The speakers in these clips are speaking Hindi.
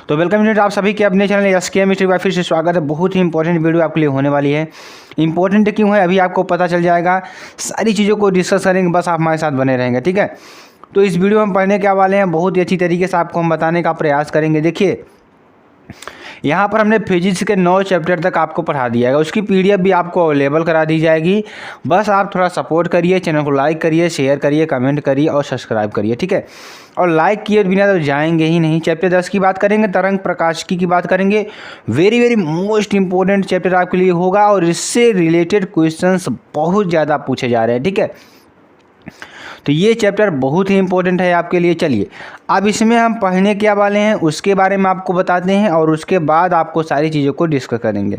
तो वेलकम स्टूडेंट, आप सभी के अपने चैनल एसके मिस्ट्री का फिर से स्वागत है। बहुत ही इंपॉर्टेंट वीडियो आपके लिए होने वाली है। इंपॉर्टेंट क्यों है अभी आपको पता चल जाएगा। सारी चीज़ों को डिस्कस करेंगे, बस आप हमारे साथ बने रहेंगे, ठीक है। तो इस वीडियो में हम पढ़ने क्या वाले हैं, बहुत ही अच्छी तरीके से आपको हम बताने का प्रयास करेंगे। देखिए, यहाँ पर हमने फिजिक्स के 9 चैप्टर तक आपको पढ़ा दिया है। उसकी पीडीएफ भी आपको अवेलेबल करा दी जाएगी। बस आप थोड़ा सपोर्ट करिए, चैनल को लाइक करिए, शेयर करिए, कमेंट करिए और सब्सक्राइब करिए, ठीक है। और लाइक किए बिना तो जाएंगे ही नहीं। चैप्टर 10 की बात करेंगे, तरंग प्रकाशिकी की बात करेंगे। वेरी मोस्ट इंपॉर्टेंट चैप्टर आपके लिए होगा और इससे रिलेटेड क्वेश्चंस बहुत ज़्यादा पूछे जा रहे हैं, ठीक है। तो ये चैप्टर बहुत ही इंपॉर्टेंट है आपके लिए। चलिए, अब इसमें हम पढ़ने क्या वाले हैं उसके बारे में आपको बताते हैं और उसके बाद आपको सारी चीज़ों को डिस्कस करेंगे।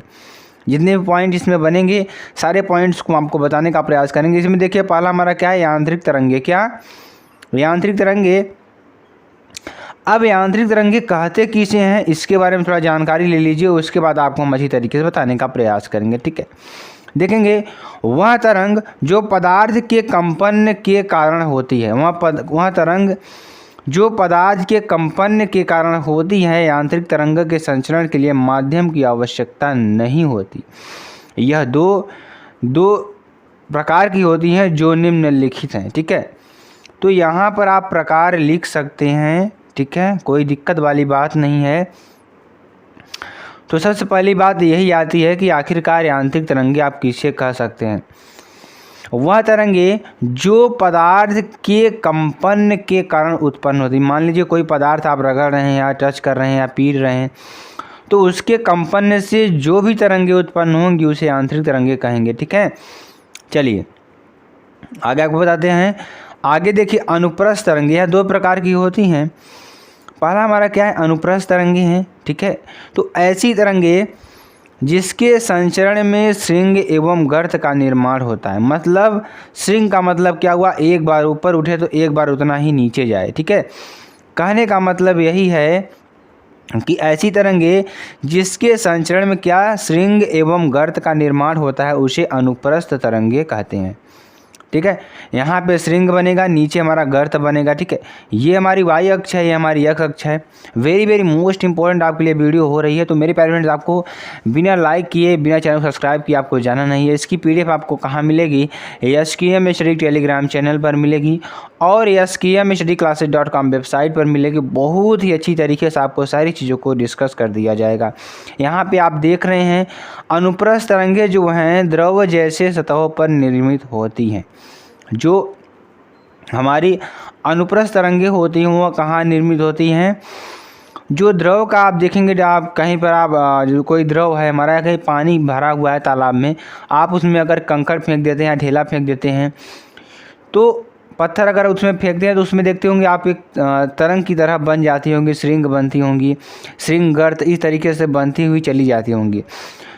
जितने भी पॉइंट इसमें बनेंगे सारे पॉइंट्स को आपको बताने का प्रयास करेंगे। इसमें देखिए, पहला हमारा क्या है, यांत्रिक तरंगे। क्या यांत्रिक तरंगे? अब यांत्रिक तरंगे कहते किसे हैं इसके बारे में थोड़ा जानकारी ले लीजिए, उसके बाद आपको हम अच्छी तरीके से बताने का प्रयास करेंगे, ठीक है। देखेंगे, वह तरंग जो पदार्थ के कंपन के कारण होती है, वह तरंग जो पदार्थ के कंपन के कारण होती है, यांत्रिक तरंग के संचरण के लिए माध्यम की आवश्यकता नहीं होती। यह दो प्रकार की होती हैं जो निम्नलिखित हैं, ठीक है। तो यहाँ पर आप प्रकार लिख सकते हैं, ठीक है, कोई दिक्कत वाली बात नहीं है। तो सबसे पहली बात यही आती है कि आखिरकार यांत्रिक तरंगे आप किसे कह सकते हैं। वह तरंगे जो पदार्थ के कंपन के कारण उत्पन्न होती। मान लीजिए कोई पदार्थ आप रगड़ रहे हैं या टच कर रहे हैं या पी रहे हैं, तो उसके कंपन से जो भी तरंगे उत्पन्न होंगी उसे यांत्रिक तरंगे कहेंगे, ठीक है। चलिए आगे आपको बताते हैं। आगे देखिए, अनुप्रस्थ तरंगे यह 2 प्रकार की होती हैं। पहला हमारा क्या है, अनुप्रस्थ तरंगे हैं, ठीक है। तो ऐसी तरंगे जिसके संचरण में श्रृंग एवं गर्त का निर्माण होता है। मतलब श्रृंग का मतलब क्या हुआ, एक बार ऊपर उठे तो एक बार उतना ही नीचे जाए, ठीक है। कहने का मतलब यही है कि ऐसी तरंगे जिसके संचरण में क्या, श्रृंग एवं गर्त का निर्माण होता है, उसे अनुप्रस्थ तरंगे कहते हैं, ठीक है। यहाँ पे श्रृंग बनेगा, नीचे हमारा गर्त बनेगा, ठीक है। ये हमारी वाई अक्ष है, ये हमारी एक्स अक्ष है। वेरी मोस्ट इंपॉर्टेंट आपके लिए वीडियो हो रही है। तो मेरे प्यारे फ्रेंड्स, आपको बिना लाइक किए, बिना चैनल को सब्सक्राइब किए आपको जाना नहीं है। इसकी पीडीएफ आपको कहाँ मिलेगी, SKM स्टडी टेलीग्राम चैनल पर मिलेगी और skmstudyclasses.com वेबसाइट पर मिलेगी। बहुत ही अच्छी तरीके से आपको सारी चीज़ों को डिस्कस कर दिया जाएगा। यहाँ पे आप देख रहे हैं, अनुप्रस्थ तरंगे जो हैं द्रव जैसे सतहों पर निर्मित होती हैं। जो हमारी अनुप्रस्थ तरंगे होती हैं वो कहाँ निर्मित होती हैं, जो द्रव का आप देखेंगे, आप कहीं पर आप जो कोई द्रव है हमारा, कहीं पानी भरा हुआ है तालाब में, आप उसमें अगर कंकड़ फेंक देते हैं, ढेला फेंक देते हैं, तो पत्थर अगर उसमें फेंकते हैं तो उसमें देखते होंगे आप एक तरंग की तरह बन जाती होंगी, श्रृंग बनती होंगी, श्रृंग गर्त इस तरीके से बनती हुई चली जाती होंगी।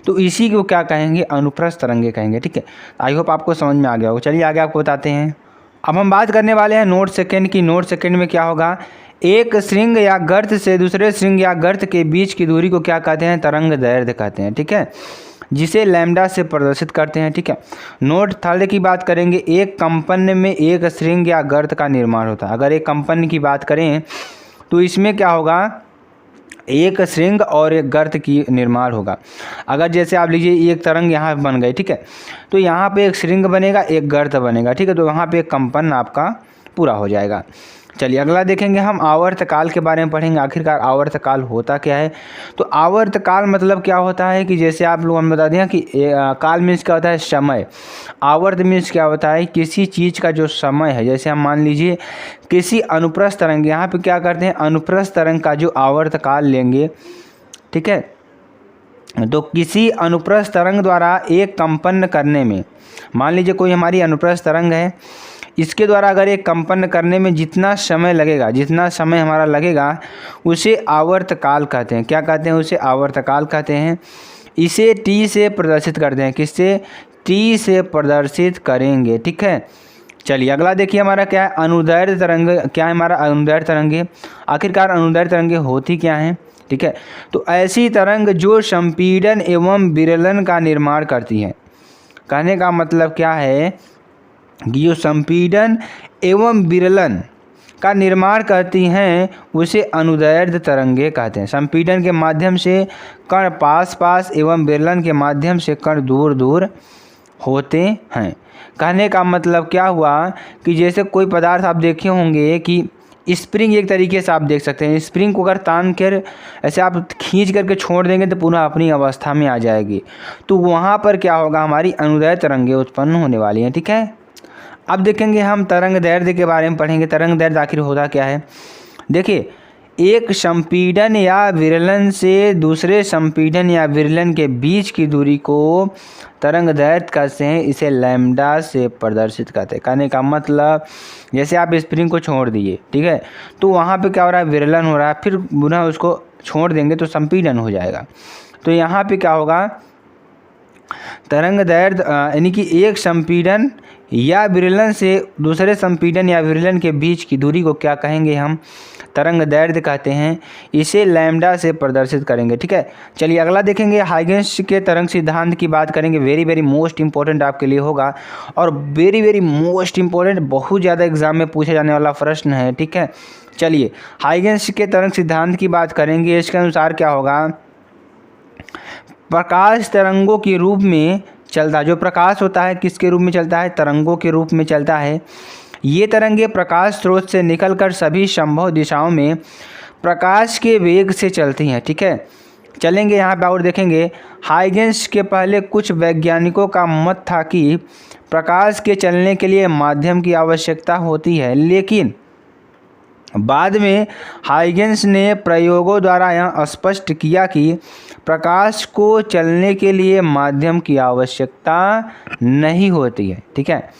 तो इसी को क्या कहेंगे, अनुप्रस्थ तरंगे कहेंगे, ठीक है। आई होप आपको समझ में आ गया होगा। चलिए आगे आपको बताते हैं। अब हम बात करने वाले हैं नोट सेकंड की। नोट सेकंड में क्या होगा, एक श्रृंग या गर्त से दूसरे श्रृंग या गर्त के बीच की दूरी को क्या कहते हैं, तरंग दैर्ध्य कहते हैं, ठीक है, जिसे लैम्डा से प्रदर्शित करते हैं, ठीक है। नोट थर्ड की बात करेंगे। एक कंपन में एक श्रृंग या गर्त का निर्माण होता है। अगर एक कंपन की बात करें तो इसमें क्या होगा, एक श्रृंग और एक गर्त की निर्माण होगा। अगर जैसे आप लीजिए एक तरंग यहाँ बन गई, ठीक है, तो यहाँ पे एक श्रृंग बनेगा, एक गर्त बनेगा, ठीक है। तो वहाँ पे एक कंपन आपका पूरा हो जाएगा। चलिए अगला देखेंगे हम, आवर्तकाल के बारे में पढ़ेंगे। आखिरकार आवर्तकाल होता क्या है। तो आवर्तकाल मतलब क्या होता है कि जैसे आप लोग हम बता दें कि काल मीन्स क्या होता है, समय। आवर्त मीन्स क्या होता है, किसी चीज़ का जो समय है। जैसे हम मान लीजिए किसी अनुप्रस्थ तरंग, यहाँ पे क्या करते हैं, अनुप्रस्थ तरंग का जो आवर्तकाल लेंगे, ठीक है। तो किसी अनुप्रस्थ तरंग द्वारा एक कंपन करने में, मान लीजिए कोई हमारी अनुप्रस्थ तरंग है, इसके द्वारा अगर एक कंपन करने में जितना समय लगेगा, जितना समय हमारा लगेगा, उसे आवर्तकाल कहते हैं। क्या कहते हैं, उसे आवर्तकाल कहते हैं। इसे T से प्रदर्शित करते हैं। किससे, T से प्रदर्शित करेंगे, ठीक है। चलिए अगला देखिए, हमारा क्या है, अनुदैर्ध्य तरंग। क्या है हमारा, अनुदैर्ध्य तरंगे। आखिरकार अनुदैर्ध्य तरंगे होती क्या हैं, ठीक है। तो ऐसी तरंग जो संपीड़न एवं विरलन का निर्माण करती हैं। कहने का मतलब क्या है कि जो संपीड़न एवं विरलन का निर्माण करती हैं उसे अनुदैर्ध्य तरंगे कहते हैं। संपीड़न के माध्यम से कण पास पास एवं विरलन के माध्यम से कण दूर दूर होते हैं। कहने का मतलब क्या हुआ कि जैसे कोई पदार्थ आप देखे होंगे कि स्प्रिंग, एक तरीके से आप देख सकते हैं, स्प्रिंग को अगर तान कर ऐसे आप खींच करके छोड़ देंगे तो पुनः अपनी अवस्था में आ जाएगी। तो वहाँ पर क्या होगा, हमारी अनुदैर्ध्य तरंगें उत्पन्न होने वाली हैं। ठीक है, अब देखेंगे हम तरंग दैर्ध्य के बारे में पढ़ेंगे। तरंग दैर्ध्य आखिर होता क्या है। देखिए, एक संपीड़न या विरलन से दूसरे संपीड़न या विरलन के बीच की दूरी को तरंग दैर्ध्य कहते हैं। इसे लैम्डा से प्रदर्शित करते हैं। कहने का मतलब जैसे आप स्प्रिंग को छोड़ दिए, ठीक है, तो वहाँ पे क्या हो रहा है, विरलन हो रहा है, फिर पुनः उसको छोड़ देंगे तो संपीड़न हो जाएगा। तो यहाँ पे क्या होगा, तरंग दैर्ध्य यानी कि एक संपीड़न या विरलन से दूसरे संपीड़न या विरलन के बीच की दूरी को क्या कहेंगे, हम तरंग दैर्ध्य कहते हैं। इसे लैम्डा से प्रदर्शित करेंगे। ठीक है, चलिए अगला देखेंगे, हाइगेंस के तरंग सिद्धांत की बात करेंगे। वेरी वेरी मोस्ट इंपॉर्टेंट आपके लिए होगा और वेरी वेरी मोस्ट इंपॉर्टेंट, बहुत ज़्यादा एग्जाम में पूछा जाने वाला प्रश्न है। ठीक है, चलिए हाइगेंस के तरंग सिद्धांत की बात करेंगे। इसके अनुसार क्या होगा, प्रकाश तरंगों के रूप में चलता, जो प्रकाश होता है किसके रूप में चलता है, तरंगों के रूप में चलता है। ये तरंगे प्रकाश स्रोत से निकलकर सभी संभव दिशाओं में प्रकाश के वेग से चलती हैं। ठीक है, चलेंगे यहाँ पे और देखेंगे। हाइगेंस के पहले कुछ वैज्ञानिकों का मत था कि प्रकाश के चलने के लिए माध्यम की आवश्यकता होती है, लेकिन बाद में हाइगेंस ने प्रयोगों द्वारा यह स्पष्ट किया कि प्रकाश को चलने के लिए माध्यम की आवश्यकता नहीं होती है। ठीक है,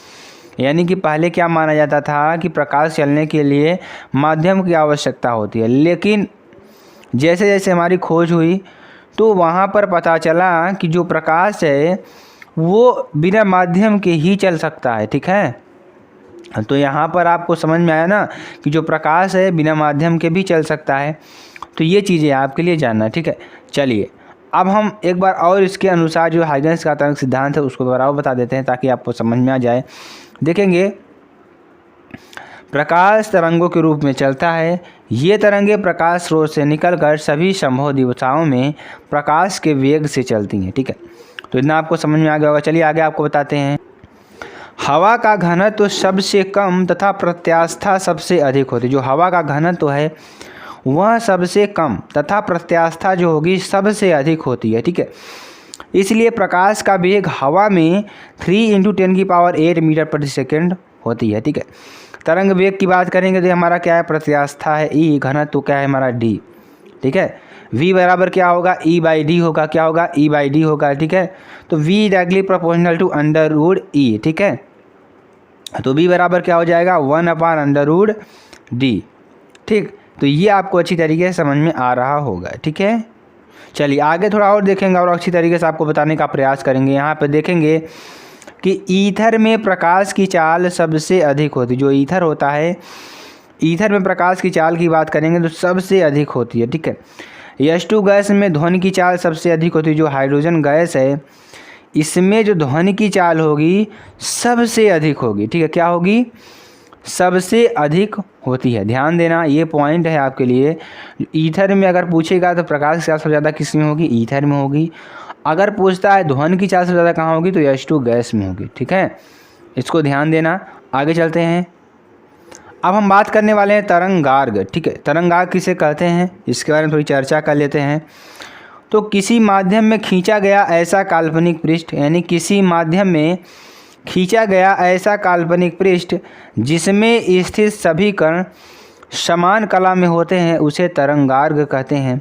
यानी कि पहले क्या माना जाता था कि प्रकाश चलने के लिए माध्यम की आवश्यकता होती है, लेकिन जैसे जैसे हमारी खोज हुई तो वहाँ पर पता चला कि जो प्रकाश है वो बिना माध्यम के ही चल सकता है। ठीक है, तो यहाँ पर आपको समझ में आया ना कि जो प्रकाश है बिना माध्यम के भी चल सकता है। तो ये चीज़ें आपके लिए जानना। ठीक है, चलिए अब हम एक बार और इसके अनुसार जो हाइगेंस का तरंग सिद्धांत है उसको दोबारा बता देते हैं ताकि आपको समझ में आ जाए। देखेंगे, प्रकाश तरंगों के रूप में चलता है। ये तरंगे प्रकाश स्रोत से निकलकर सभी संभव दिशाओं में प्रकाश के वेग से चलती हैं। ठीक है, तो इतना आपको समझ में आ गया होगा। चलिए आगे आपको बताते हैं। हवा का घनत्व तो सबसे कम तथा प्रत्यास्था सबसे अधिक होती है। जो हवा का घनत्व है वह सबसे कम तथा प्रत्यास्था जो होगी सबसे अधिक होती है। ठीक है, इसलिए प्रकाश का वेग हवा में 3 × 10⁸ मीटर प्रति सेकंड होती है। ठीक है, तरंग वेग की बात करेंगे तो हमारा क्या है, प्रत्यास्था है ई, घनत्व क्या है हमारा डी। ठीक है, v बराबर क्या होगा, E/d होगा। क्या होगा, E/d होगा। ठीक है, तो v directly proportional to √e। ठीक है, तो v बराबर क्या हो जाएगा, 1/√d। ठीक, तो ये आपको अच्छी तरीके से समझ में आ रहा होगा। ठीक है, चलिए आगे थोड़ा और देखेंगे और अच्छी तरीके से आपको बताने का प्रयास करेंगे। यहाँ पे देखेंगे कि ईथर में प्रकाश की चाल सबसे अधिक होती। जो ईथर होता है, ईथर में प्रकाश की चाल की बात करेंगे तो सबसे अधिक होती है। ठीक है, H2 गैस में ध्वनि की चाल सबसे अधिक होती है। जो हाइड्रोजन गैस है इसमें जो ध्वनि की चाल होगी सबसे अधिक होगी। ठीक है, क्या होगी, सबसे अधिक होती है। ध्यान देना, ये पॉइंट है आपके लिए। ईथर में अगर पूछेगा तो प्रकाश की चाल सबसे ज़्यादा किस में होगी, ईथर में होगी। अगर पूछता है ध्वनि की चाल सबसे ज़्यादा कहाँ होगी तो H2 गैस में होगी। ठीक है, इसको ध्यान देना। आगे चलते हैं। अब हम बात करने वाले हैं तरंगार्ग। ठीक है, तरंगार्ग किसे कहते हैं इसके बारे में थोड़ी चर्चा कर लेते हैं। तो किसी माध्यम में खींचा गया ऐसा काल्पनिक पृष्ठ, यानी किसी माध्यम में खींचा गया ऐसा काल्पनिक पृष्ठ जिसमें स्थित सभी कण समान कला में होते हैं उसे तरंगार्ग कहते हैं।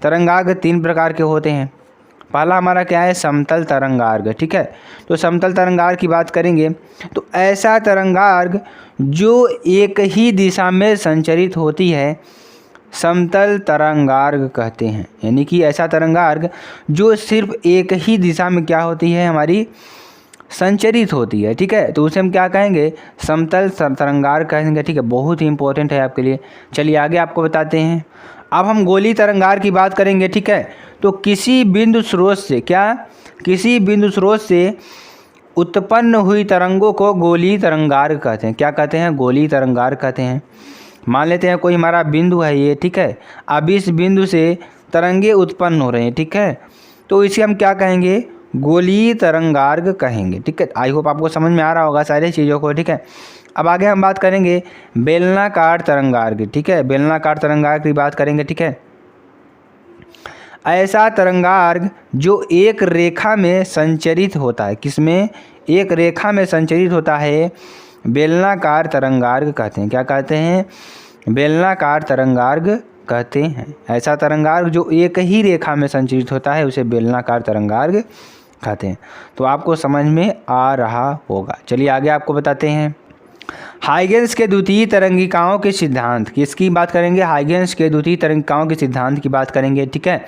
तरंगार्ग 3 प्रकार के होते हैं। पहला हमारा क्या है, समतल तरंगार्ग। ठीक है, तो समतल तरंगार्ग की बात करेंगे तो ऐसा तरंगार्ग जो एक ही दिशा में संचरित होती है समतल तरंगार्ग कहते हैं। यानी कि ऐसा तरंगार्ग जो सिर्फ एक ही दिशा में क्या होती है, हमारी संचरित होती है। ठीक है, तो उसे हम क्या कहेंगे, समतल तरंगार्ग कहेंगे। ठीक है, बहुत ही इंपॉर्टेंट है आपके लिए। चलिए आगे आपको बताते हैं। अब हम गोली तरंगार्ग की बात करेंगे। ठीक है, तो किसी बिंदु स्रोत से किसी बिंदु स्रोत से उत्पन्न हुई तरंगों को गोली तरंगार्ग कहते हैं। क्या कहते हैं, गोली तरंगार्ग कहते हैं। मान लेते हैं कोई हमारा बिंदु है ये, ठीक है। अब इस बिंदु से तरंगे उत्पन्न हो रहे हैं, ठीक है। तो इसे हम क्या कहेंगे, गोलीय तरंगार्ग कहेंगे, ठीक है। आई होप आपको समझ में आ रहा होगा सारी चीज़ों को, ठीक है। अब आगे हम बात करेंगे बेलनाकार तरंगार्ग, ठीक है। बेलनाकार तरंगार्ग की बात करेंगे, ठीक है। ऐसा तरंगार्ग जो एक रेखा में संचरित होता है, किसमें, एक रेखा में संचरित होता है, बेलनाकार तरंगार्ग कहते हैं। क्या कहते हैं, बेलनाकार तरंगार्ग कहते हैं। ऐसा तरंगार्ग जो एक ही रेखा में संचरित होता है उसे बेलनाकार तरंगार्ग कहते हैं। तो आपको समझ में आ रहा होगा। चलिए आगे आपको बताते हैं हाइगेंस के द्वितीय तरंगिकाओं के सिद्धांत। किसकी बात करेंगे, हाइगेंस के द्वितीय तरंगिकाओं के सिद्धांत की बात करेंगे, ठीक है।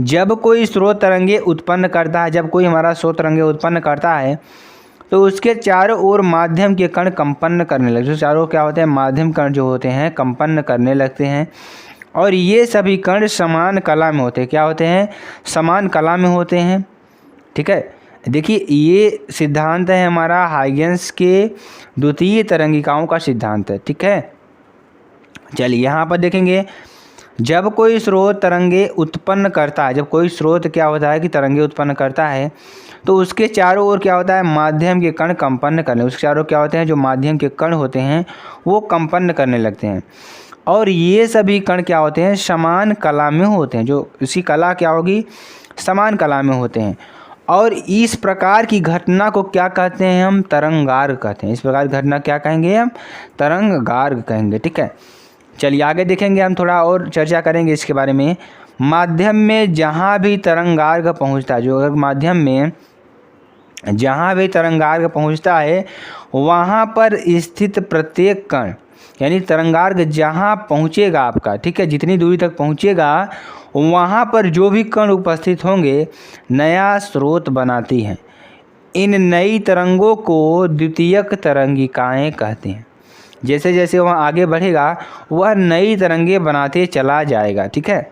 जब कोई स्रोत तरंगे उत्पन्न करता है, जब कोई हमारा स्रोत तरंगे उत्पन्न करता है तो उसके चारों ओर माध्यम के कण कंपन करने लगते हैं। चारों क्या होते हैं, माध्यम कण जो होते हैं कंपन करने लगते हैं। और ये सभी कण समान कला में होते हैं। क्या होते हैं, समान कला में होते हैं, ठीक है। देखिए ये सिद्धांत है हमारा हाइगेंस के द्वितीय तरंगिकाओं का सिद्धांत है, ठीक है। चलिए यहाँ पर देखेंगे, जब कोई स्रोत तरंगे उत्पन्न करता है, जब कोई स्रोत क्या होता है कि तरंगे उत्पन्न करता है तो उसके चारों ओर क्या होता है, माध्यम के कण कंपन करने, उसके चारों क्या होते हैं, जो माध्यम के कण होते हैं वो कंपन करने लगते हैं। और ये सभी कण क्या होते हैं, समान कला में होते हैं। जो इसी कला क्या होगी, समान कला में होते हैं। और इस प्रकार की घटना को क्या कहते हैं, हम तरंगार्ग कहते हैं। इस प्रकार की घटना क्या कहेंगे, हम तरंगार्ग कहेंगे, ठीक है। चलिए आगे देखेंगे, हम थोड़ा और चर्चा करेंगे इसके बारे में। माध्यम में जहाँ भी तरंगार्ग पहुँचता है, जो अगर माध्यम में जहाँ भी तरंगार्ग पहुँचता है वहाँ पर स्थित प्रत्येक कण, यानी तरंगार्ग जहाँ पहुँचेगा आपका, ठीक है, जितनी दूरी तक पहुँचेगा वहाँ पर जो भी कण उपस्थित होंगे नया स्रोत बनाती हैं। इन नई तरंगों को द्वितीयक तरंगिकाएँ कहते हैं। जैसे जैसे वह आगे बढ़ेगा वह नई तरंगे बनाते चला जाएगा, ठीक है।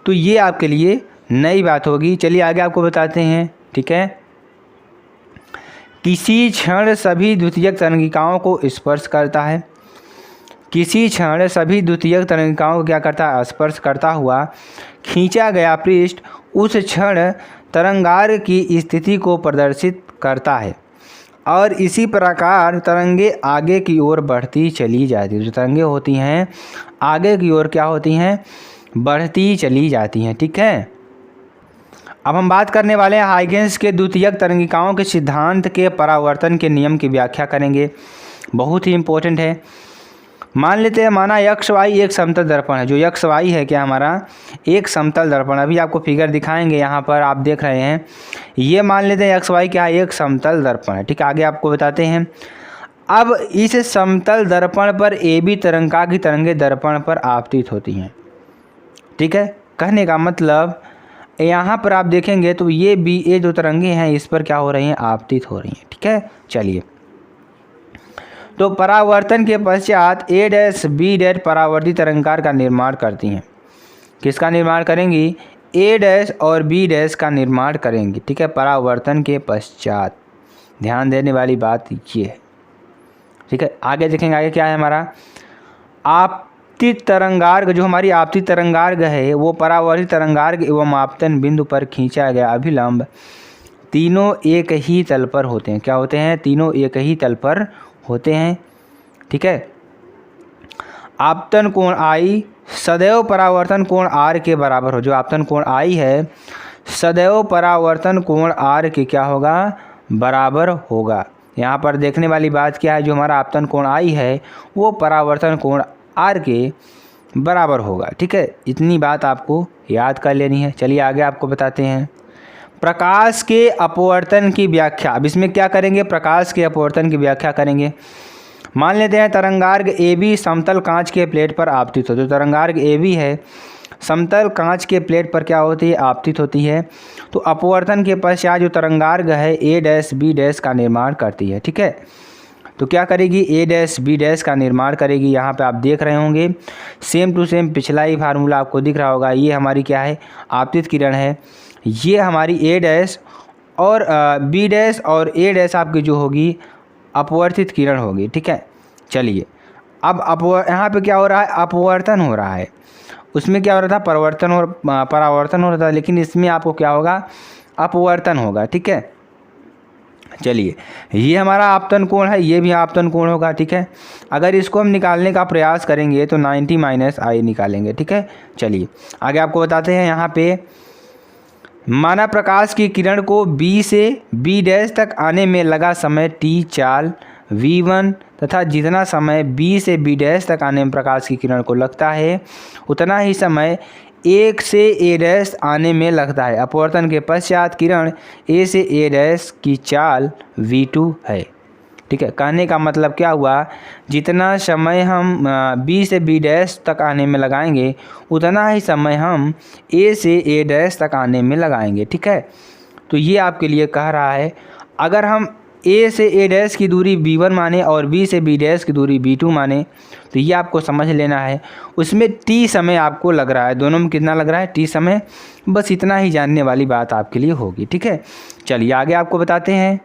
तो ये आपके लिए नई बात होगी। चलिए आगे आपको बताते हैं, ठीक है। किसी क्षण सभी द्वितीयक तरंगिकाओं को स्पर्श करता है। किसी क्षण सभी द्वितीयक तरंगिकाओं को क्या करता है, स्पर्श करता हुआ खींचा गया पृष्ठ उस क्षण तरंगार्ग की स्थिति को प्रदर्शित करता है। और इसी प्रकार तरंगे आगे की ओर बढ़ती चली जाती है। जो तरंगे होती हैं आगे की ओर क्या होती हैं, बढ़ती चली जाती हैं, ठीक है। अब हम बात करने वाले हैं हाइगेंस के द्वितीयक तरंगिकाओं के सिद्धांत के परावर्तन के नियम की व्याख्या करेंगे। बहुत ही इम्पोर्टेंट है। मान लेते हैं, माना एक्स वाई एक समतल दर्पण है। जो एक्स वाई है क्या हमारा, एक समतल दर्पण। अभी आपको फिगर दिखाएंगे, यहाँ पर आप देख रहे हैं। ये मान लेते हैं एक्स वाई क्या है, एक समतल दर्पण है, ठीक है। आगे आपको बताते हैं। अब इस समतल दर्पण पर ए बी तरंगा की तरंगे दर्पण पर आपतित होती हैं, ठीक है। कहने का मतलब यहाँ पर आप देखेंगे तो ये बी ए जो तरंगे हैं इस पर क्या हो रही हैं, आपतित हो रही हैं, ठीक है। चलिए, तो परावर्तन के पश्चात ए डैश बी डैश परावर्तित तरंगार का निर्माण करती हैं। किसका निर्माण करेंगी, ए डैश और बी डैश का निर्माण करेंगी, ठीक है, परावर्तन के पश्चात। ध्यान देने वाली बात ये है, ठीक है। आगे देखेंगे, आगे क्या है हमारा, आपतित तरंगार्ग। जो हमारी आपतित तरंगार्ग है वो परावर्तित तरंगार्ग एवं आपतन बिंदु पर खींचा गया अभिलंब तीनों एक ही तल पर होते हैं। क्या होते हैं, तीनों एक ही तल पर होते हैं, ठीक है। आपतन कोण आई सदैव परावर्तन कोण आर के बराबर हो। जो आपतन कोण आई है सदैव परावर्तन कोण आर के क्या होगा, बराबर होगा। यहाँ पर देखने वाली बात क्या है, जो हमारा आपतन कोण आई है वो परावर्तन कोण आर के बराबर होगा, ठीक है। इतनी बात आपको याद कर लेनी है। चलिए आगे आपको बताते हैं प्रकाश के अपवर्तन की व्याख्या। अब इसमें क्या करेंगे, प्रकाश के अपवर्तन की व्याख्या करेंगे। मान लेते हैं तरंगार्ग ए बी समतल कांच के प्लेट पर आपतित हो। जो तरंगार्ग ए बी है समतल कांच के प्लेट पर क्या होती है, आपतित होती है। तो अपवर्तन के पश्चात जो तरंगार्ग है ए डैश बी डैश का निर्माण करती है, ठीक है। तो क्या करेगी, ए डैश बी डैश का निर्माण करेगी। यहाँ पे आप देख रहे होंगे सेम टू सेम पिछला ही फार्मूला आपको दिख रहा होगा। ये हमारी क्या है, आपतित किरण है। ये हमारी ए डैश और बी डैश और ए डैश आपकी जो होगी अपवर्तित किरण होगी, ठीक है। चलिए अब यहाँ पे क्या हो रहा है, अपवर्तन हो रहा है। उसमें क्या हो रहा था, परिवर्तन और परावर्तन हो रहा था, लेकिन इसमें आपको क्या होगा, अपवर्तन होगा। ठीक है, चलिए ये हमारा आपतन कोण है, ये भी आपतन कोण होगा। ठीक है, अगर इसको हम निकालने का प्रयास करेंगे तो 90 माइनस आई निकालेंगे। ठीक है, चलिए आगे आपको बताते हैं। यहाँ पे माना प्रकाश की किरण को B से B डैश तक आने में लगा समय t चाल v1 तथा जितना समय B से B डैश तक आने में प्रकाश की किरण को लगता है उतना ही समय 1 से A डैश आने में लगता है। अपवर्तन के पश्चात किरण A से A डैश की चाल v2 है। ठीक है, कहने का मतलब क्या हुआ, जितना समय हम B से B डैश तक आने में लगाएंगे उतना ही समय हम A से A डैश तक आने में लगाएंगे। ठीक है, तो ये आपके लिए कह रहा है, अगर हम A से A डैश की दूरी B1 माने और B से B डैश की दूरी B2 माने तो ये आपको समझ लेना है। उसमें T समय आपको लग रहा है, दोनों में कितना लग रहा है, T समय। बस इतना ही जानने वाली बात आपके लिए होगी। ठीक है, चलिए आगे आपको बताते हैं।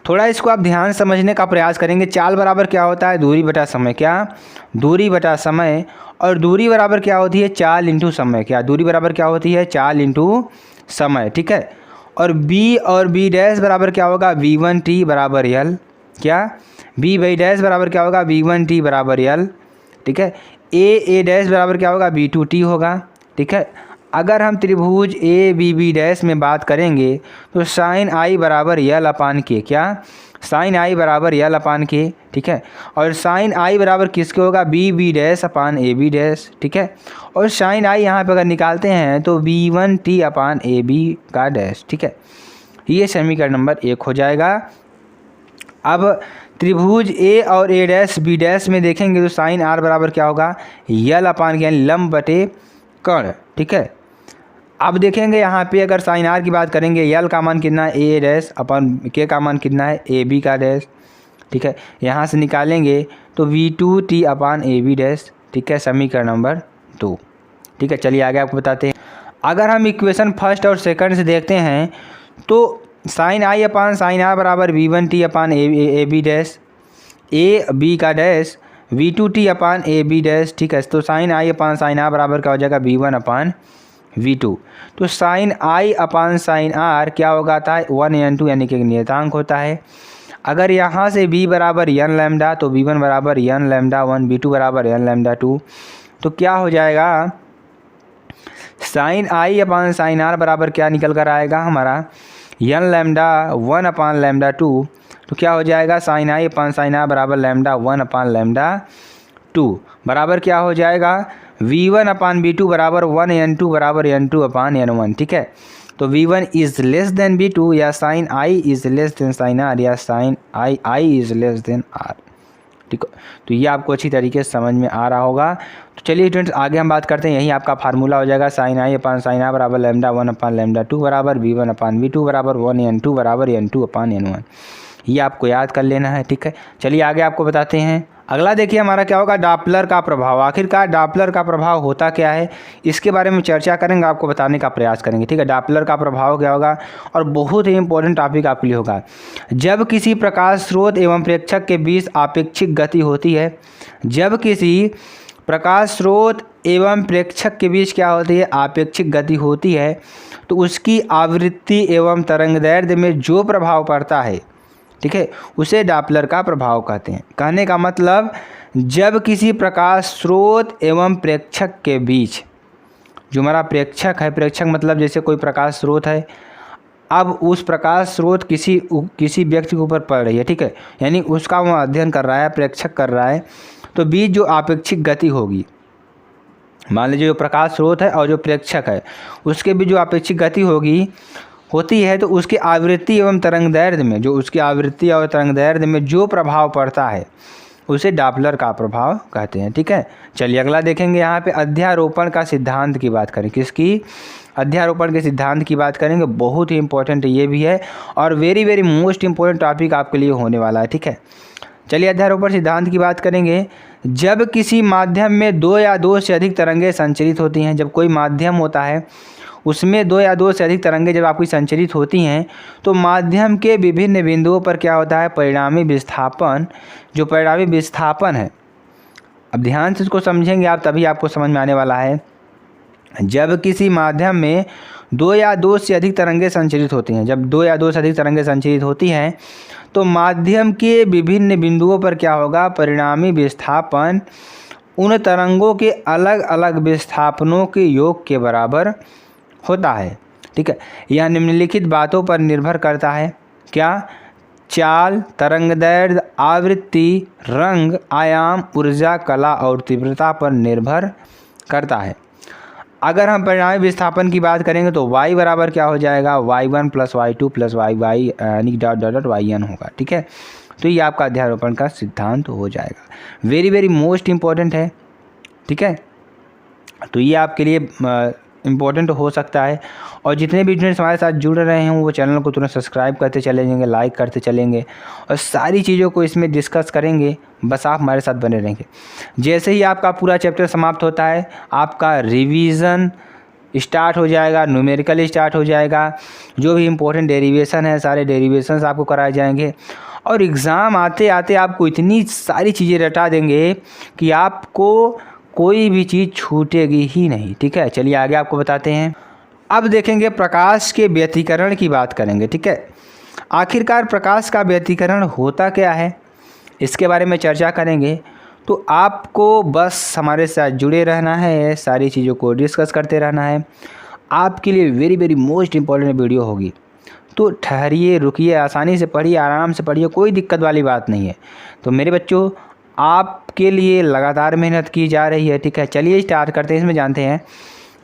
थोड़ा इसको आप ध्यान समझने का प्रयास करेंगे। चाल बराबर क्या होता है, दूरी बटा समय। क्या, दूरी बटा समय। और दूरी बराबर क्या होती है, चाल इंटू समय। क्या, दूरी बराबर क्या होती है, चाल इंटू समय। ठीक है, और B डैश बराबर क्या होगा, V1T बराबर L। क्या, B डैश बराबर क्या होगा, V1T बराबर L। ठीक है, A डैश बराबर क्या होगा, B2T होगा। ठीक है, अगर हम त्रिभुज ABB डैश में बात करेंगे तो साइन आई बराबर L अपान के। क्या, साइन आई बराबर L अपान के। ठीक है, और साइन आई बराबर किसके होगा, BB डैश अपान AB डैश। ठीक है, और साइन आई यहाँ पे अगर निकालते हैं तो V1T अपान AB का डैश। ठीक है, ये समीकरण नंबर 1 हो जाएगा। अब त्रिभुज A और A डैश B डैश में देखेंगे तो साइन R बराबर क्या होगा, L अपान के, यानी लंब बटे कर्ण। ठीक है, अब देखेंगे यहाँ पे अगर साइन आर की बात करेंगे, L का मान कितना है, A डैश अपन के का मान कितना है, AB का डैश। ठीक है, यहाँ से निकालेंगे तो V2T अपान AB डैश। ठीक है, समीकरण नंबर 2। ठीक है, चलिए आगे आपको बताते हैं। अगर हम इक्वेशन फर्स्ट और सेकंड से देखते हैं तो sine i upon sine r बराबर V1T upon AB dash, AB का dash V2T upon AB dash. ठीक है, तो sine i upon sine r बराबर क्या हो जाएगा, V1 अपान V2। तो sine i upon sine r क्या होगा था, 1n2, यानी कि एक नियतांक होता है। अगर यहाँ से B बराबर n लैम्डा तो V1 बराबर n लैम्डा 1, V2 बराबर n लैम्डा 2, तो क्या हो जाएगा, sine i upon sine r बराबर क्या निकल कर आएगा हमारा, n लैम्डा 1 अपान लैम्डा 2। तो क्या हो जाएगा, sine i upon sine r बराबर लैम्डा 1 अपान लैम्डा 2 बराबर क्या हो जाएगा, V1 अपान V2 बराबर 1n2 बराबर n2 अपान n1। ठीक है, तो V1 is less than V2, या sine I is less than sine R, या sine I is less than R. ठीक है, तो ये आपको अच्छी तरीके से समझ में आ रहा होगा। तो चलिए स्टूडेंट्स आगे हम बात करते हैं। यही आपका फार्मूला हो जाएगा, sine i upon sine r बराबर लैम्डा 1 अपान लैम्डा 2 बराबर V1 अपान V2 बराबर 1n2 बराबर n2 अपान n1। ये आपको याद कर लेना है। ठीक है, चलिए आगे आपको बताते हैं। अगला देखिए हमारा क्या होगा, डॉपलर का प्रभाव। आखिरकार डॉपलर का प्रभाव होता क्या है, इसके बारे में चर्चा करेंगे, आपको बताने का प्रयास करेंगे। ठीक है, डॉपलर का प्रभाव क्या होगा, और बहुत ही इंपॉर्टेंट टॉपिक आपके लिए होगा। जब किसी प्रकाश स्रोत एवं प्रेक्षक के बीच आपेक्षिक गति होती है, जब किसी प्रकाश स्रोत एवं प्रेक्षक के बीच क्या होती है, आपेक्षिक गति होती है, तो उसकी आवृत्ति एवं तरंगदैर्ध्य में जो प्रभाव पड़ता है, ठीक है, उसे डॉपलर का प्रभाव कहते हैं। कहने का मतलब, जब किसी प्रकाश स्रोत एवं प्रेक्षक के बीच, जो हमारा प्रेक्षक है, प्रेक्षक मतलब जैसे कोई प्रकाश स्रोत है, अब उस प्रकाश स्रोत किसी व्यक्ति के ऊपर पड़ रही है। ठीक है, यानी उसका वो अध्ययन कर रहा है, प्रेक्षक कर रहा है, तो बीच जो आपेक्षिक गति होगी, मान लीजिए जो प्रकाश स्रोत है और जो प्रेक्षक है उसके बीच जो आपेक्षिक गति होती है, तो उसकी आवृत्ति एवं तरंगदैर्ध्य में, जो उसकी आवृत्ति और तरंगदैर्ध्य में जो प्रभाव पड़ता है उसे डॉपलर का प्रभाव कहते हैं। ठीक है, चलिए अगला देखेंगे। यहाँ पे अध्यारोपण का सिद्धांत की बात करें, किसकी, अध्यारोपण के सिद्धांत की बात करेंगे। बहुत ही इंपॉर्टेंट ये भी है और वेरी मोस्ट इंपॉर्टेंट टॉपिक आपके लिए होने वाला है। ठीक है, चलिए अध्यारोपण सिद्धांत की बात करेंगे। जब किसी माध्यम में 2 या 2 से अधिक तरंगें संचरित होती हैं, जब कोई माध्यम होता है उसमें 2 या 2 से अधिक तरंगें जब आपकी संचरित होती हैं, तो माध्यम के विभिन्न बिंदुओं पर क्या होता है, परिणामी विस्थापन, जो परिणामी विस्थापन है अब ध्यान से इसको समझेंगे आप, तभी आपको समझ में आने वाला है। जब किसी माध्यम में दो या दो से अधिक तरंगें संचरित होती हैं, जब दो या दो से अधिक तरंगें संचरित होती हैं तो माध्यम के विभिन्न बिंदुओं पर क्या होगा, परिणामी विस्थापन उन तरंगों के अलग अलग विस्थापनों के योग के बराबर होता है। ठीक है, यह निम्नलिखित बातों पर निर्भर करता है। क्या? चाल, तरंगदैर्घ्य, आवृत्ति, रंग, आयाम, ऊर्जा, कला और तीव्रता पर निर्भर करता है। अगर हम परिणामी विस्थापन की बात करेंगे तो y बराबर क्या हो जाएगा, y1 plus y2 plus y यानी डॉट डॉट डॉट yn होगा। ठीक है, तो ये आपका अध्यारोपण का सिद्धांत हो जाएगा। वेरी वेरी मोस्ट इम्पॉर्टेंट है। ठीक है, तो ये आपके लिए इम्पोर्टेंट हो सकता है। और जितने भी स्टूडेंट्स हमारे साथ जुड़ रहे हैं वो चैनल को तुरंत सब्सक्राइब करते चले जाएंगे, लाइक करते चलेंगे और सारी चीज़ों को इसमें डिस्कस करेंगे। बस आप हमारे साथ बने रहेंगे। जैसे ही आपका पूरा चैप्टर समाप्त होता है आपका रिवीजन स्टार्ट हो जाएगा, न्यूमेरिकल स्टार्ट हो जाएगा, जो भी इम्पोर्टेंट डेरिवेशन है सारे डेरिवेशंस आपको कराए जाएंगे और एग्ज़ाम आते आते आपको इतनी सारी चीज़ें रटा देंगे कि आपको कोई भी चीज़ छूटेगी ही नहीं। ठीक है, चलिए आगे आपको बताते हैं। अब देखेंगे प्रकाश के व्यतिकरण की बात करेंगे। ठीक है, आखिरकार प्रकाश का व्यतिकरण होता क्या है इसके बारे में चर्चा करेंगे। तो आपको बस हमारे साथ जुड़े रहना है, सारी चीज़ों को डिस्कस करते रहना है। आपके लिए very very most important video होगी, तो ठहरिए, रुकिए, आसानी से पढ़िए, आराम से पढ़िए, कोई दिक्कत वाली बात नहीं है। तो मेरे बच्चों आपके लिए लगातार मेहनत की जा रही है। ठीक है, चलिए स्टार्ट करते हैं। इसमें जानते हैं,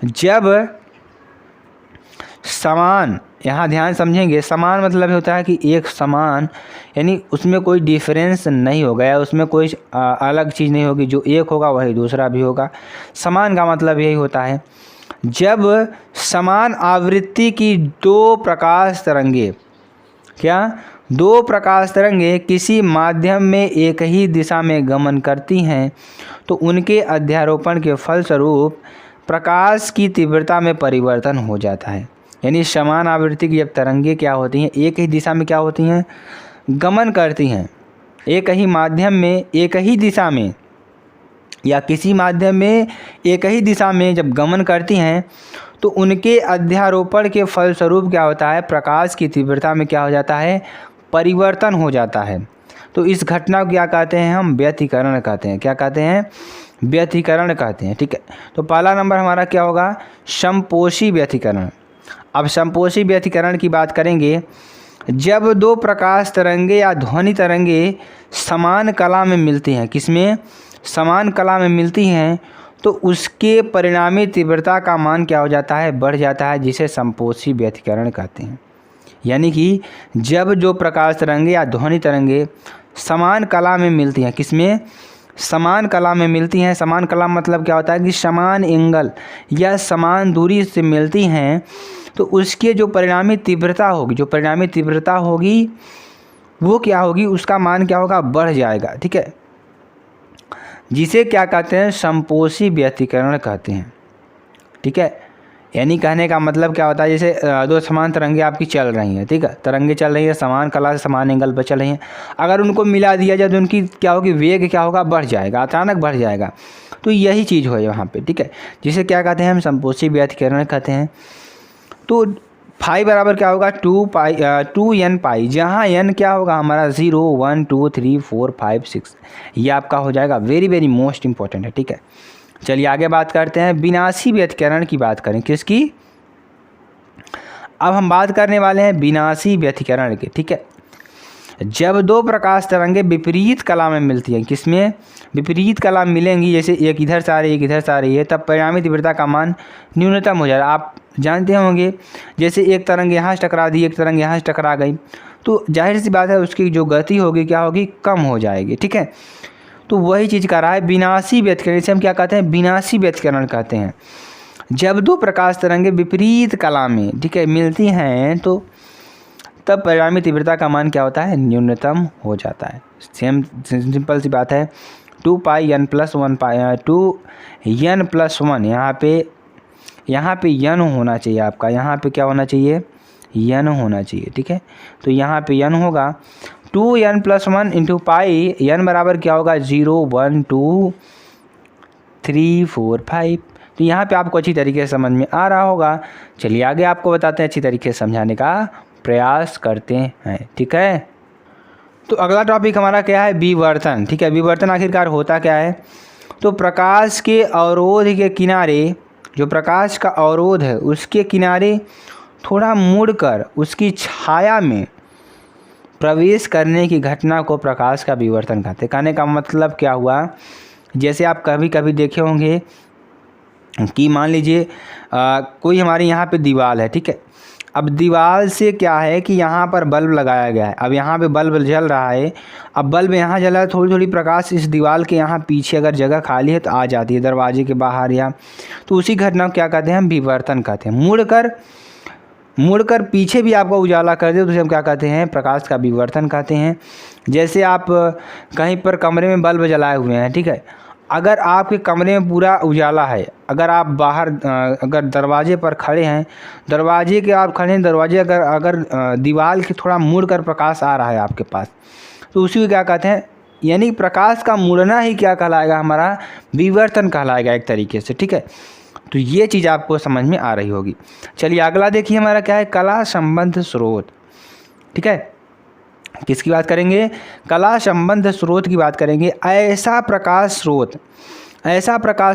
जब समान, यहाँ ध्यान समझेंगे, समान मतलब होता है कि एक समान, यानी उसमें कोई डिफरेंस नहीं होगा या उसमें कोई अलग चीज़ नहीं होगी, जो एक होगा वही दूसरा भी होगा। समान का मतलब यही होता है जब समान आवृत्ति की दो प्रकाश तरंगे, क्या, दो प्रकाश तरंगे किसी माध्यम में एक ही दिशा में गमन करती हैं तो उनके अध्यारोपण के फलस्वरूप प्रकाश की तीव्रता में परिवर्तन हो जाता है। यानी समान आवृत्ति की जब तरंगे क्या होती हैं, एक ही दिशा में क्या होती हैं, गमन करती हैं, एक ही माध्यम में एक ही दिशा में या किसी माध्यम में एक ही दिशा में जब गमन करती हैं तो उनके अध्यारोपण के फलस्वरूप क्या होता है, प्रकाश की तीव्रता में क्या हो जाता है, परिवर्तन हो जाता है। तो इस घटना को क्या कहते हैं, हम व्यतिकरण कहते हैं। क्या कहते हैं, व्यतिकरण कहते हैं। ठीक है, तो पहला नंबर हमारा क्या होगा, समपोषी व्यतिकरण। अब समपोषी व्यतिकरण की बात करेंगे, जब दो प्रकाश तरंगे या ध्वनि तरंगे समान कला में मिलती हैं, किसमें, समान कला में मिलती हैं, तो उसके परिणामी तीव्रता का मान क्या हो जाता है, बढ़ जाता है, जिसे समपोषी व्यतिकरण कहते हैं। यानी कि जब जो प्रकाश तरंगे या ध्वनि तरंगे समान कला में मिलती हैं, किसमें, समान कला में मिलती हैं, समान कला मतलब क्या होता है कि समान एंगल या समान दूरी से मिलती हैं, तो उसके जो परिणामी तीव्रता होगी, जो परिणामी तीव्रता होगी वो क्या होगी, उसका मान क्या होगा, बढ़ जाएगा। ठीक है, जिसे क्या कहते हैं, समपोषी व्यतिकरण कहते हैं। ठीक है, यानी कहने का मतलब क्या होता है, जैसे दो समान तरंगे आपकी चल रही हैं। ठीक है, तरंगे चल रही हैं, समान कला से समान एंगल पर चल रही हैं, अगर उनको मिला दिया जाए तो उनकी क्या होगी, वेग क्या होगा, बढ़ जाएगा, अचानक बढ़ जाएगा। तो यही चीज़ हो यहाँ पे। ठीक है, जिसे क्या कहते हैं, हम समपोषी व्यतिकरण कहते हैं। तो फाई बराबर क्या होगा, 2n पाई, जहाँ n क्या होगा हमारा 0 1 2 3 4 5 6, ये आपका हो जाएगा। वेरी वेरी मोस्ट इम्पॉर्टेंट है। ठीक है, चलिए आगे बात करते हैं, विनाशी व्यतिकरण की बात करें, किसकी, अब हम बात करने वाले हैं विनाशी व्यतिकरण की। ठीक है, जब दो प्रकाश तरंगे विपरीत कला में मिलती हैं, किसमें, विपरीत कला में मिलेंगी, जैसे एक इधर से आ रही है, एक इधर से आ रही है, तब परिणामी तीव्रता का मान न्यूनतम हो जाएगा। आप जानते होंगे, जैसे एक तरंग यहाँ से टकरा दी, एक तरंग यहाँ से टकरा गई, तो जाहिर सी बात है उसकी जो गति होगी क्या होगी, कम हो जाएगी। ठीक है, तो वही चीज़ कर रहा है विनाशी व्यतिकरण, इसे हम क्या कहते हैं, विनाशी व्यतिकरण कहते हैं। जब दो प्रकाश तरंगे विपरीत कला में, ठीक है, मिलती हैं तो तब परिणामी तीव्रता का मान क्या होता है, न्यूनतम हो जाता है। सेम सिंपल सी बात है, 2πn + 1 2n + 1, यहाँ पे n होना चाहिए आपका, यहाँ पे क्या होना चाहिए, n होना चाहिए। ठीक है, तो यहाँ पे n होगा 2n + 1 × पाई, n बराबर क्या होगा 0 1 2 3 4 5। तो यहाँ पे आपको अच्छी तरीके से समझ में आ रहा होगा। चलिए आगे आपको बताते हैं, अच्छी तरीके से समझाने का प्रयास करते हैं। ठीक है, तो अगला टॉपिक हमारा क्या है, विवर्तन। ठीक है, विवर्तन आखिरकार होता क्या है। तो प्रकाश के अवरोध के किनारे, जो प्रकाश का अवरोध है उसके किनारे थोड़ा मुड़कर उसकी छाया में प्रवेश करने की घटना को प्रकाश का विवर्तन कहते हैं। कहने का मतलब क्या हुआ, जैसे आप कभी कभी देखे होंगे कि मान लीजिए कोई हमारे यहाँ पे दीवार है। ठीक है, अब दीवार से क्या है कि यहाँ पर बल्ब लगाया गया है। अब यहाँ पे बल्ब जल रहा है, अब बल्ब यहाँ जला है, थोड़ी थोड़ी प्रकाश इस दीवार के यहाँ पीछे अगर जगह खाली है तो आ जाती है दरवाजे के बाहर या, तो उसी घटना को क्या कहते हैं, हम विवर्तन कहते हैं। मुड़कर पीछे भी आपको उजाला कर दे तो उसे हम क्या कहते हैं, प्रकाश का विवर्तन कहते हैं। जैसे आप कहीं पर कमरे में बल्ब जलाए हुए हैं। ठीक है, अगर आपके कमरे में पूरा उजाला है, अगर आप बाहर अगर दरवाजे पर खड़े हैं, दरवाजे के आप खड़े हैं, दरवाजे अगर दीवार के थोड़ा मुड़ कर प्रकाश आ रहा है आपके पास, तो उसी को क्या कहते हैं, यानी प्रकाश का मुड़ना ही क्या कहलाएगा, हमारा विवर्तन कहलाएगा एक तरीके से। ठीक है, तो ये चीज़ आपको समझ में आ रही होगी। चलिए अगला देखिए हमारा क्या है, कला संबंध स्रोत। ठीक है, किसकी बात करेंगे, कला संबंध स्रोत की बात करेंगे। ऐसा प्रकाश